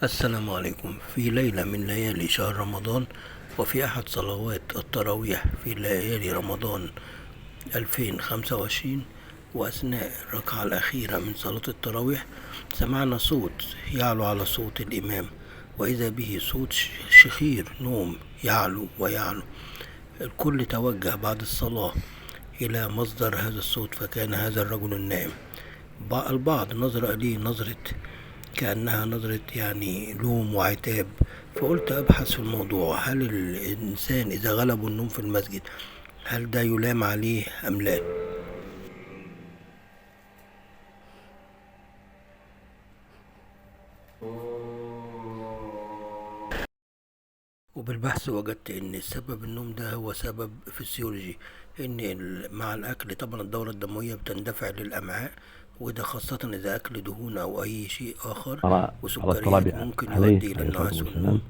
السلام عليكم. في ليلة من ليالي شهر رمضان، وفي أحد صلوات التراويح في ليالي رمضان 2025، وأثناء الركعة الأخيرة من صلاة التراويح، سمعنا صوت يعلو على صوت الإمام، وإذا به صوت شخير نوم يعلو ويعلو. الكل توجه بعد الصلاة إلى مصدر هذا الصوت، فكان هذا الرجل النائم. البعض نظر إليه نظرة كأنها نظرة لوم وعتاب، فقلت أبحث في الموضوع. هل الإنسان إذا غلبه النوم في المسجد، هل ده يلام عليه أم لا؟ وبالبحث وجدت ان سبب النوم ده هو سبب فسيولوجي، ان مع الاكل طبعا الدورة الدموية بتندفع للامعاء، وده خاصة اذا اكل دهون او اي شيء اخر على وسكريات الطلاب ممكن عليه يؤدي الى عليه الصلاة النعاس والنوم. والسلام.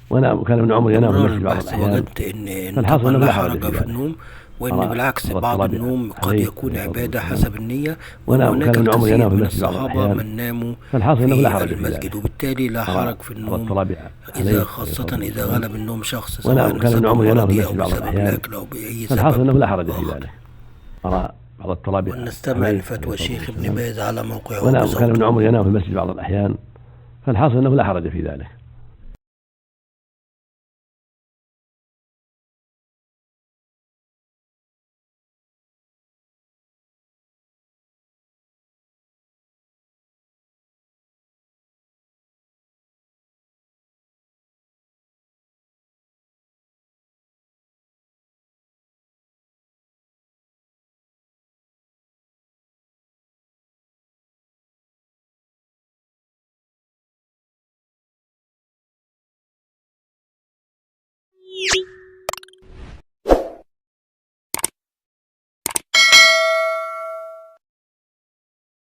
وأنا كان ابن عمر ينام في بتمرار المسجد بعض البحث الأحيان، وجدت ان فالحاصل طبعا أنه لا لا حرج حرج في في ذلك. النوم، وان أرى بالعكس بعض بعض الطلاب النوم قد عليه يكون عليه الصلاة عبادة والسلام. حسب النية، وان وأنا هناك كان ابن عمر ينام الكثير في من المسجد بعض الصحابة الأحيان، من ناموا فالحاصل أنه لا في حرج في المسجد، ذلك. وبالتالي لا أرى حرج في بعض النوم الطلاب إذا عليه عليه خاصة الصلاة إذا والسلام. غلب النوم شخص، سواء وأنا كان ابن لسبب عمر ينام في مرضي أو المسجد بعض بسبب الأحيان، الأكل أو بأي فالحاصل سبب أنه لا حرج في آخر. ذلك. أرى بعض الطلاب ولنستمع عليه عليه لفتوى الصلاة الشيخ ابن والسلام. باز على موقعه وأنا كان ابن بصوته. عمر ينام في المسجد بعض الأحيان، فالحاصل أنه لا حرج في ذلك.